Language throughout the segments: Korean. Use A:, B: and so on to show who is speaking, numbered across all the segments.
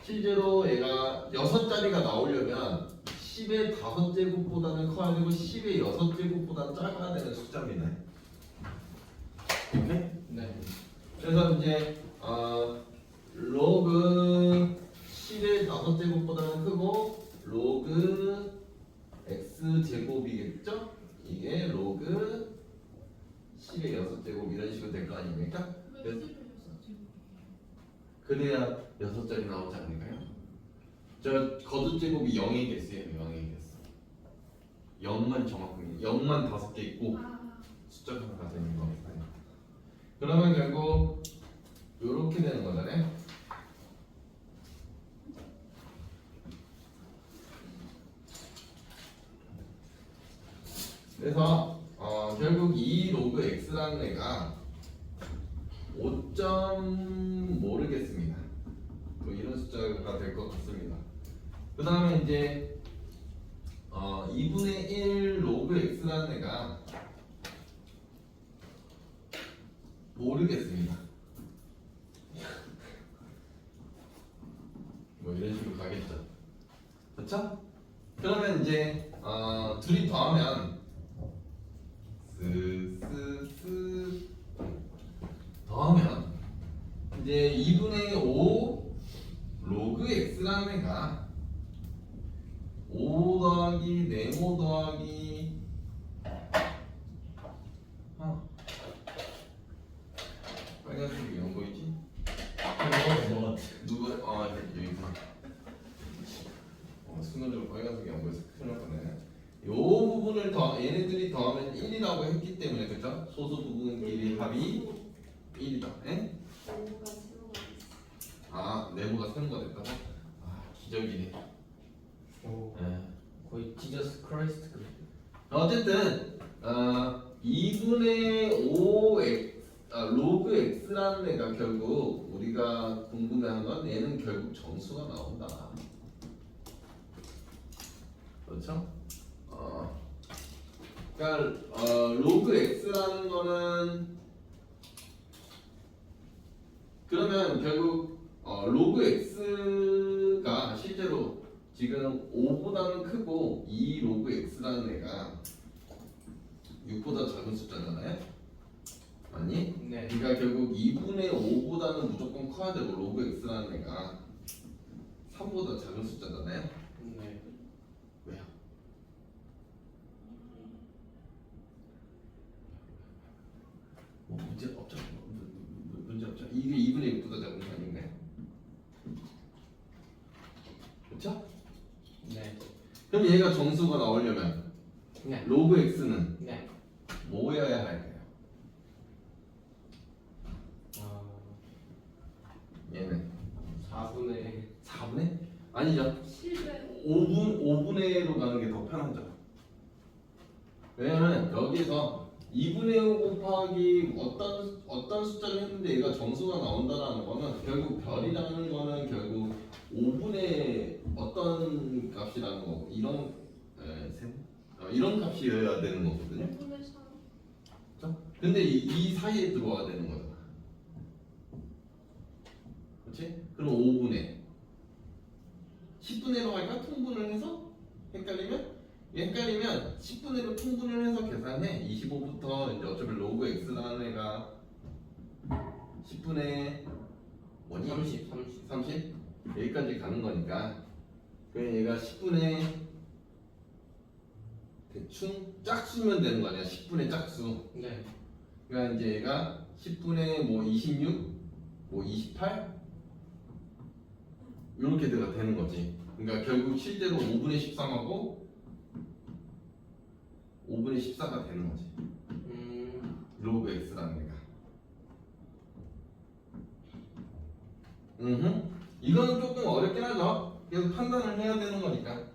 A: 실제로 얘가 6자리가 나오려면 10의 5제곱보다는 커야 되고 10의 6제곱보다는 작아야 되는 숫자입니다. 오케이?
B: 네.
A: 그래서 이제 로그 10의 5제곱보다는 크고 로그 x제곱이겠죠? 이게 로그 10의 6제곱 이런 식으로 될 거 아닙니까? 그래야 6자리 나오지 않을까요? 저 거듭제곱이 0이겠어요. 0이겠어. 0만 정확하게 0만 5개 있고 숫자가 하나가 되는 거니까요. 그러면 결국 이렇게 되는 거잖아요. 그래서 결국 이 로그 x라는 애가 5점 모르겠습니다. 뭐 이런 숫자가 될 것 같습니다. 그 다음에 이제 2분의 1 로그 x라는 애가 모르겠습니다. 뭐 이런 식으로 가겠죠. 그렇죠? 그러면 이제 둘이 더하면 더하면 이제 2분의 5 로그 x라는 애가 5 더하기 네모 더하기 빨간색이 이런 거 있지? 누구? 여기구나. 순간적으로 빨간색이 안 보여서 큰일 날 뻔해. 요 부분을 얘네들이 더하면 1이라고 했기 때문에 그죠? 소수 부분끼리 합이 1이다. 에? 네모가 세모가 됐다고? 기적이네.
B: 오.
A: 예.
B: 거의 지저스 크라이스트.
A: 어쨌든 2분의 5 로그 x라는 애가 결국 우리가 궁금해하는 건 얘는 결국 정수가 나온다. 그렇죠? 그러니까 로그 x라는 거는 그러면 결국 로그 x가 실제로 지금 5보다는 크고 이 로그 x라는 애가 6보다 작은 숫자잖아요. 맞니?
B: 네.
A: 그러니까 결국 2분의 5보다는 무조건 커야 되고 로그 x라는 애가 3보다 작은 숫자잖아요.
B: 네.
A: 왜요? 뭐 문제 없죠? 문제 없죠? 이게 2분의 6보다 작은 거 아닌가요? 그렇죠?
B: 네.
A: 그럼 얘가 정수가 나오려면
B: 네.
A: 로그 x는
B: 네.
A: 뭐여야 할까요? 얘는 4분의? 아니죠. 5분의 1로 가는 게 더 편하죠. 왜냐면 여기서 2분의 5 곱하기 어떤 숫자를 했는데 얘가 정수가 나온다라는 거는 결국 별이라는 거는 결국 5분의 어떤 값이라는 거고 이런 이런 값이어야 되는 거거든요. 그렇죠? 근데 이 사이에 들어와야 되는 거잖아. 그렇지? 그럼 5분의 10분의 1로 할까? 통분을 해서 헷갈리면 10분의 1로 통분을 해서 계산해. 25부터 이제 어차피 로그 x라는 애가 10분의 뭐니? 30 여기까지 가는 거니까 그냥 얘가 10분의 대충 짝수면 되는 거 아니야? 10분의 짝수.
B: 네.
A: 그러니까 이제 얘가 10분의 뭐 26, 뭐 28 이렇게 되는 거지. 그러니까 결국 실제로 5분의 13하고 5분의 14가 되는 거지. 로그 x라는 애가. 이거는 조금 어렵긴 하죠. 그래서 판단을 해야 되는 거니까.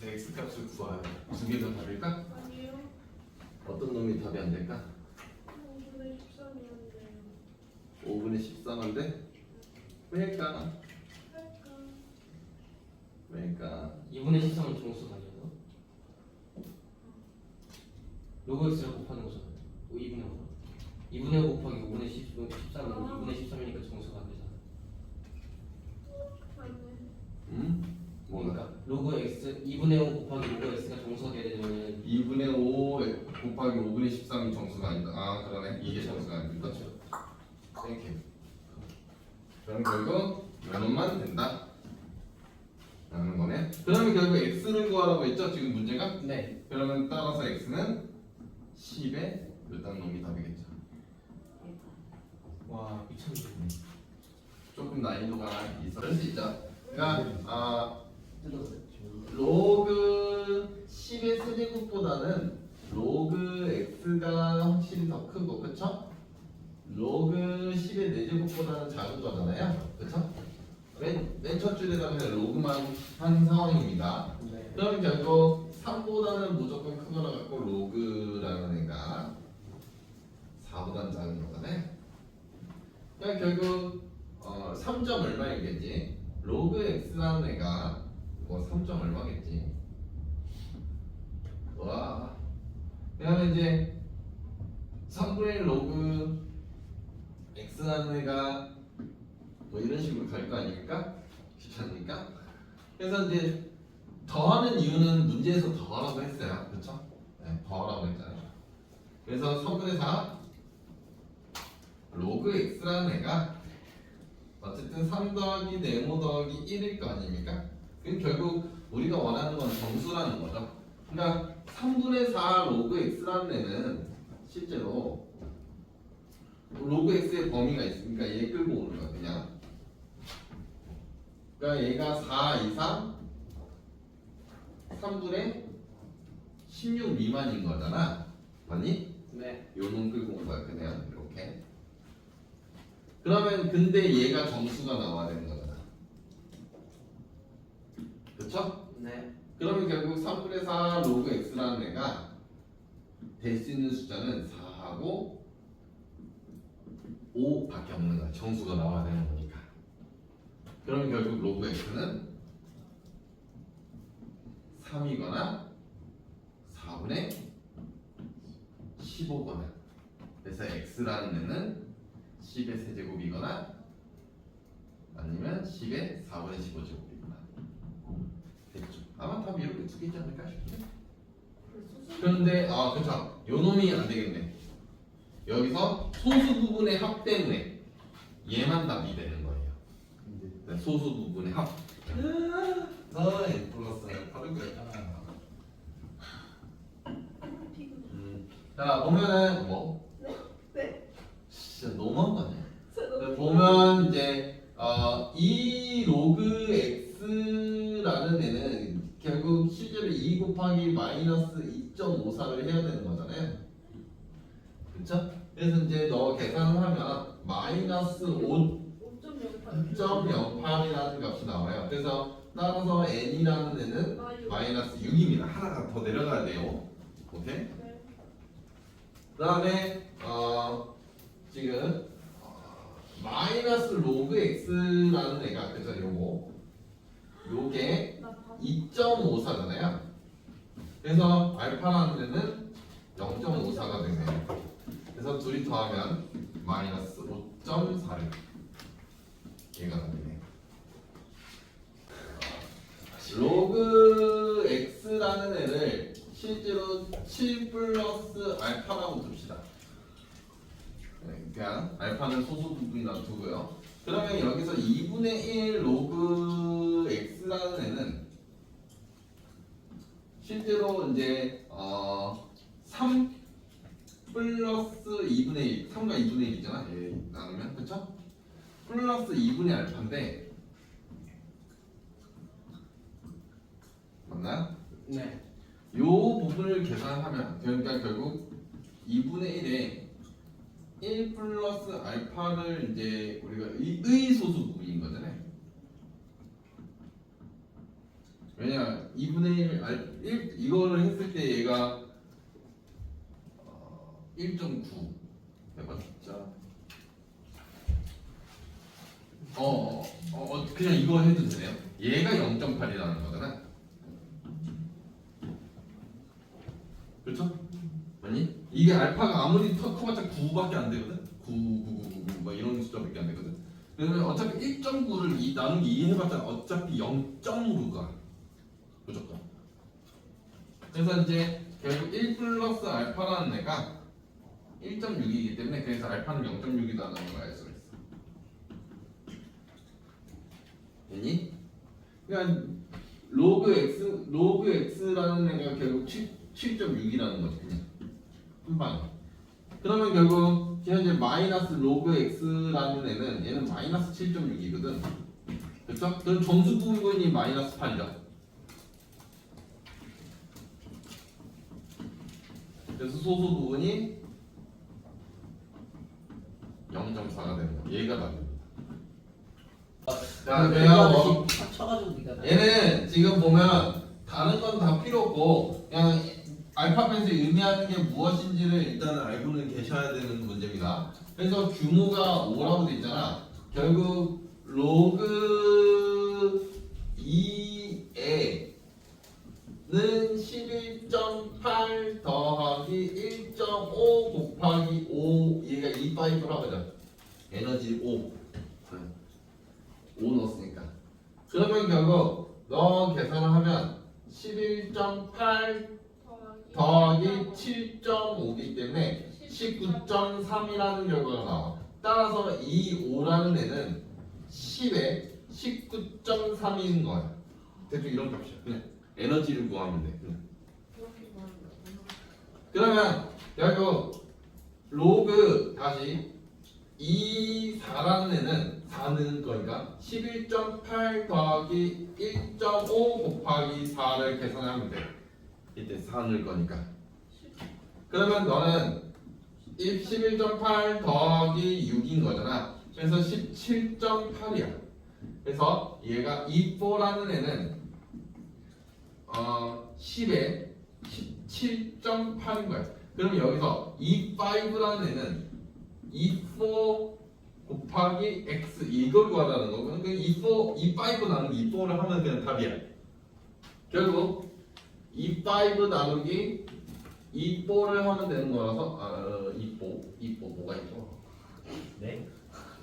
A: x 값을 구하여 두 개 다 답일까?
C: 아니요.
A: 어떤 놈이 답이 안 될까?
C: 5분의 13이었는데요.
A: 5분의 13인데 왜일까? 왜일까?
B: 2분의 13은 정수가 아니어서 로그 x를 곱하는 거잖아요. 2분의 5. 2분의 5 곱하기 5분의 13은 2분의 13이니까 정수가 안 되잖아. 로그 x 2분의 5 곱하기 로그 x가 정수가 되려면
A: 2분의 5 곱하기 5분의 13이 정수가 아니다. 아 그러네. 이게 정수가 아닙니다.
B: 그렇죠.
A: 땡큐. 그럼 결국 요놈만 된다. 라는 거네. 그러면 결국 x를 구하라고 했죠? 지금 문제가?
B: 네.
A: 그러면 따라서 x는 10의 몇단 놈이 답이겠죠.
B: 와 미쳤네.
A: 조금 난이도가 있을 수 있죠. 그러니까
B: 뜯었어요.
A: 로그 10의 세제곱보다는 로그 x가 확실히 더 크고 그쵸? 로그 10의 4제곱보다는 작은 거잖아요. 그쵸? 맨 첫 줄에다가 그냥 로그만 한 상황입니다.
B: 네.
A: 그러면 결국 3보다는 무조건 크거나 같고 로그라는 애가 4보다는 작은 거잖아요. 그러니까 결국 3점 얼마이겠지? 로그 x라는 애가 뭐 3점 얼마겠지? 와. 그러면 이제 3분의 1 로그 x라는 애가 뭐 이런 식으로 갈 거 아닙니까? 귀찮으니까. 그래서 이제 더하는 이유는 문제에서 더하라고 했어요. 그렇죠? 네, 더하라고 했잖아요. 그래서 3분의 4 로그 x라는 애가 어쨌든 3 더하기 네모 더하기 1일 거 아닙니까? 그럼 결국 우리가 원하는 건 정수라는 거죠. 그러니까 3분의 4 로그 x라는 애는 실제로 로그 x의 범위가 있으니까 얘 끌고 오는 거야 그냥. 그러니까 얘가 4 이상 3분의 16 미만인 거잖아. 맞니?
B: 네.
A: 요놈 끌고 온 거야 그냥 이렇게. 그러면 근데 얘가 정수가 나와야 되는 거잖아. 그쵸?
B: 네.
A: 그러면 결국 3분의 4 로그 x라는 애가 될 수 있는 숫자는 4하고 5밖에 없는 거야. 정수가 나와야 되는 거니까. 그러면 결국 로그 x는 3이거나 4분의 15거나. 그래서 x라는 애는 10의 세제곱이거나 아니면 10의 4분의 15제곱이거나 됐죠. 아마 답이 이렇게 두 개지 않을까 싶은데. 그런데 그쵸. 요 놈이 안 되겠네. 여기서 소수 부분의 합 때문에 얘만 답이 되는 거예요. 네, 소수 부분의 합. n 플러스 바로 그랬잖아요. 자 보면은 뭐?
C: 네?
A: 진짜 너무한 거 아니야? 보면 이제 이 로그 x라는 애는 결국 실제로 2 곱하기 마이너스 2.54를 해야 되는 거잖아요. 그쵸? 그래서 이제 너 계산을 하면 마이너스 5.08이라는 값이 나와요. 그래서 따라서 n이라는 애는 마이너스 6입니다. 하나가 더 내려가야 돼요. 오케이? 그 다음에 지금 마이너스 로그 x라는 애가 그죠? 요게 2.54잖아요. 그래서 알파라는 애는 0.54가 되네요. 그래서 둘이 더하면 마이너스 5.4를 얘가 되네요. 로그 x라는 애를 실제로 7 플러스 알파라고 둡시다. 그냥 알파는 소수 부분이 놔두고요. 그러면 여기서 2분의 1 로그 x라는 애는 실제로 이제 3 플러스 2분의 1, 3과 2분의 1이잖아. 얘 나누면 그쵸? 플러스 2분의 알파인데 맞나요?
B: 네.
A: 요 부분을 계산하면 그러니까 결국 2분의 1에 1 플러스 알파를 이제 우리가 의소수 부분인 거잖아요. 왜냐 2분의 1 이거를 했을 때 얘가 1.9 해봤자 그냥 이거 해도 되네요. 얘가 0.8이라는 거잖아. 그렇죠? 아니? 이게 알파가 아무리 커봤자 9밖에 안 되거든? 9, 9, 9, 9, 막 이런 숫자밖에 안 되거든? 그러면 어차피 1.9를 나누기 2 해봤자 어차피 0.5가
D: 무조건. 그래서 이제 결국 1 플러스 알파라는 애가 1.6이기 때문에 그래서 알파는 0.6이다라는 걸 알 수가 있어. 됐니? 그러니까 로그 x라는 애가 결국 7.6이라는 거지 그냥 한 방에. 그러면 결국 현재 마이너스 로그 x라는 애는 얘는 마이너스 7.6이거든. 그렇죠? 그럼 정수 부분이 마이너스 8이다. 그래서 소수 부분이 0.4가 되는 거야. 얘가 답입니다. 자, 내가 뭐
B: 쳐가지고 니가
D: 얘는 지금 보면 다른 건 다 필요 없고 그냥 알파벳이 의미하는 게 무엇인지를 일단 알고는 계셔야 되는 문제입니다. 그래서 규모가 5라고 돼 있잖아. 결국 로그 2에는 11.8 더하기 1.5 곱하기 5 얘가 2파이브로 하거든. 에너지 5 넣었으니까. 그러면 결국 너 계산을 하면 11.8 더하기 7.5이기 때문에 19.3이라는 결과가 나와. 따라서 이 5라는 애는 10에 19.3인 거야. 대충 이런 값이야. 그냥 에너지를 구하면 돼. 그냥.
C: 그렇게 말한다.
D: 그러면 결국 로그 다시 이 4라는 애는 4는 거니까 11.8 더하기 1.5 곱하기 4를 계산하면 돼. 이때 4 넣을 거니까. 그러면 너는 11.8 더하기 6인 거잖아. 그래서 17.8이야. 그래서 얘가 24라는 애는 10에 17.8인 거야. 그럼 여기서 25라는 애는 24 곱하기 x 이걸 구하라는 거고, 그러니까 25 나누기 24를 하면 그냥 답이야. 결국 25 나누기 24를 하면 되는 거라서 24 뭐가 있죠?
B: 네?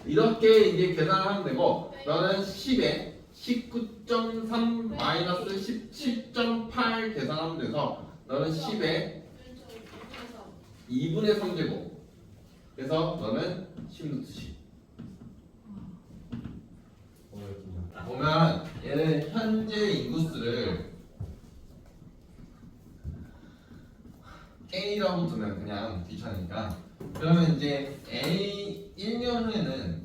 D: 이렇게 이제 계산을 하면 되고, 너는 10에 19.3 마이너스 17.8 계산하면 돼서 너는 10에 2분의 3제곱. 그래서 너는 10루트 10. 보면 얘는 현재 인구수를 A라고 두면 그냥 귀찮으니까, 그러면 이제 A 1년 후에는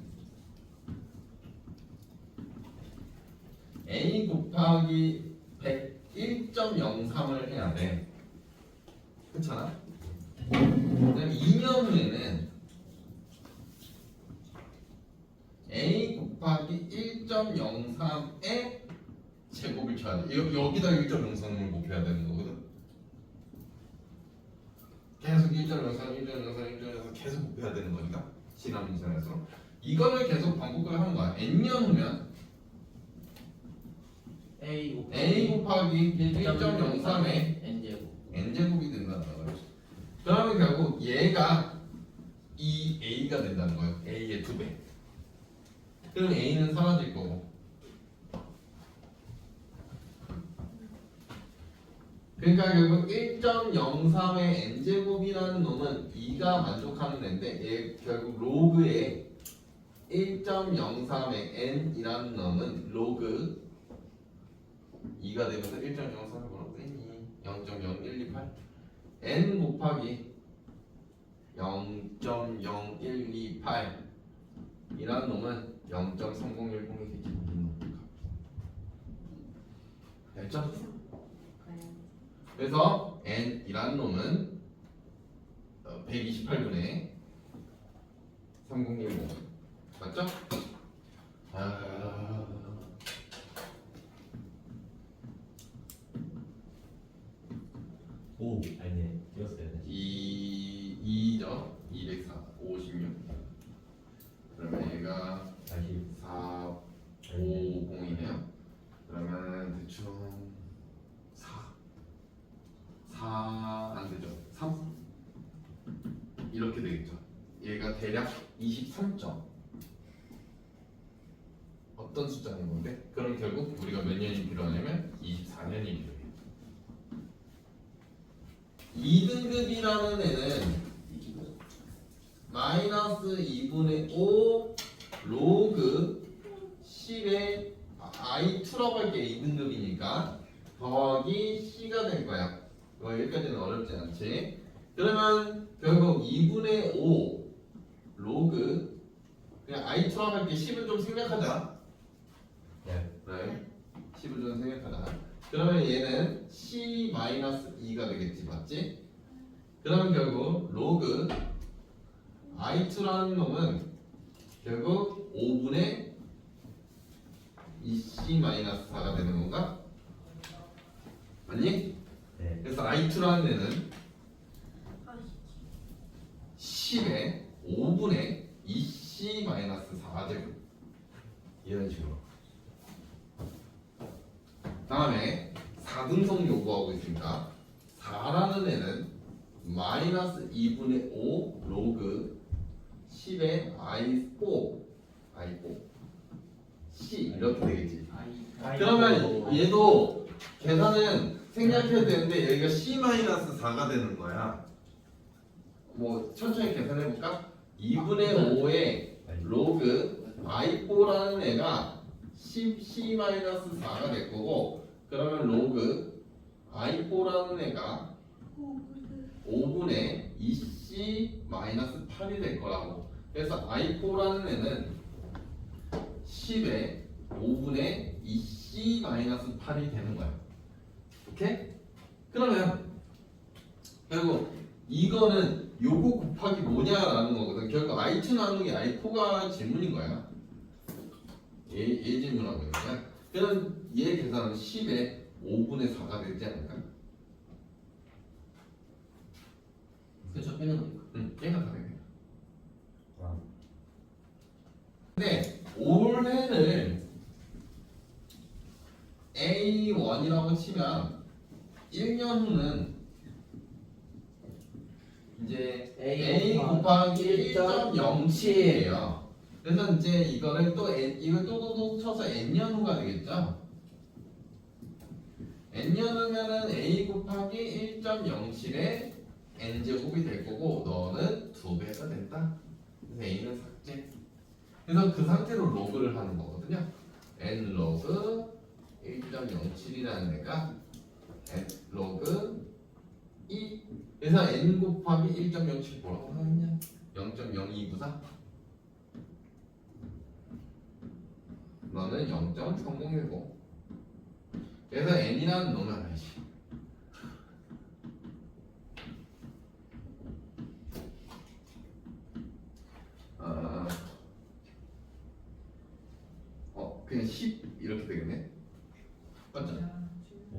D: A 곱하기 101.03을 해야 돼. 그렇잖아? 그다음 2년 후에는 A 곱하기 1.03의 제곱을 쳐야 돼. 여기다 1.03을 곱해야 되는 거거든. 계속 1.03, 1.03, 1.03 계속 곱해야 되는 거니까 시간 미션에서 이거를 계속 반복을 하는 거야. n년 후면
B: A
D: 곱하기 1.03의
B: N제곱.
D: n제곱이 된다는 거죠. 그러면 결국 얘가 이 a가 된다는 거예요. a의 2배. 그럼 a는 사라질 거고. 그러니까 결국 1.03의 n제곱이라는 놈은 2가 만족하는 애인데 얘 결국 로그의 1.03의 n이라는 놈은 로그 2가 되면서 1.03을 뭐라고 되니? 0.0128 n 곱하기 0.0128 이라는 놈은 0.3010이 되지. 됐죠? 그래서 n이라는 놈은 128분의 3010 맞죠?
B: 오, 아니네. 되었어요.
D: 2죠? 256 그러면 얘가 450이네요. 그러면 대충 4 안되죠? 3 이렇게 되겠죠. 얘가 대략 23점 어떤 어떤 숫자인 건데? 그럼 결국 우리가 몇 년이 필요하냐면 24년이 필요해.
A: 2등급이라는 애는 마이너스 2분의 5 로그 10의 i2라고 할게. 2등급이니까 더하기 c가 될 거야. 여기까지는 어렵지 않지. 그러면 결국 2분의 5 로그 그냥 i2라고 할게. 10을 좀 생략하자.
D: 네.
A: 그래. 10을 좀 생략하자. 그러면 얘는 c-2가 되겠지. 맞지? 그러면 결국 로그 i2라는 놈은 결국 5분의 2c-4가 되는 건가? 맞니?
B: 네.
A: 그래서 i2라는 애는
C: 아,
A: 10의 5분의 2c-4제곱 이런 식으로. 다음에 4등성 요구하고 있으니까 4라는 애는 마이너스 2분의 5 로그 10의 i4 c 이렇게 되겠지. 그러면 얘도 계산은 생략해야 되는데 여기가 c-4가 되는 거야. 뭐 천천히 계산해 볼까? 2분의 5의 로그 i4라는 애가 c-4가 될 거고, 그러면 로그 i4라는 애가 5분의 2c-8이 될 거라고. 그래서 i4라는 애는 10의 5분의 2c-8이 되는 거야. 오케이? 그러면 결국 이거는 요거 곱하기 뭐냐라는 거거든. 결국 i2 나누기 i4가 질문인 거야. 얘 질문하고 있는 거야. 그럼 얘 계산은 10의 5분의 4가 되지 않을까?
B: 그쵸, 빼는 거니까.
A: 응, 얘가 다 되네.
B: 아.
A: 근데 올해를 A1이라고 치면 1년 후는 이제 A 곱하기 1.07이에요. 그래서 이제 이거를 또 이걸 또 쳐서 N년 후가 되겠죠. N년 후면은 A 곱하기 1.07의 N제곱이 될 거고, 너는 2배가 된다. 그래서 A는 삭제. 그래서 그 상태로 로그를 하는 거거든요. N 로그 1.07이라는 애가 N 로그 2. 그래서 N 곱하기 1.07 뭐라고 하겠냐? 0.0294. 너는 0.3010. 그래서 N이라는 놈을 알아야지. 그냥 10 이렇게 되겠네. 맞죠?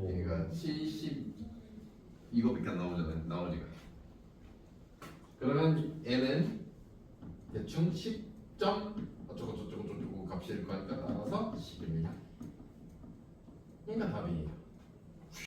A: 얘가 70 이거밖에 안 나오잖아요. 나머지가. 그러면 얘는 대충 10점 어쩌고 값이 될 거니까 따라서 11. 얘가 답이에요.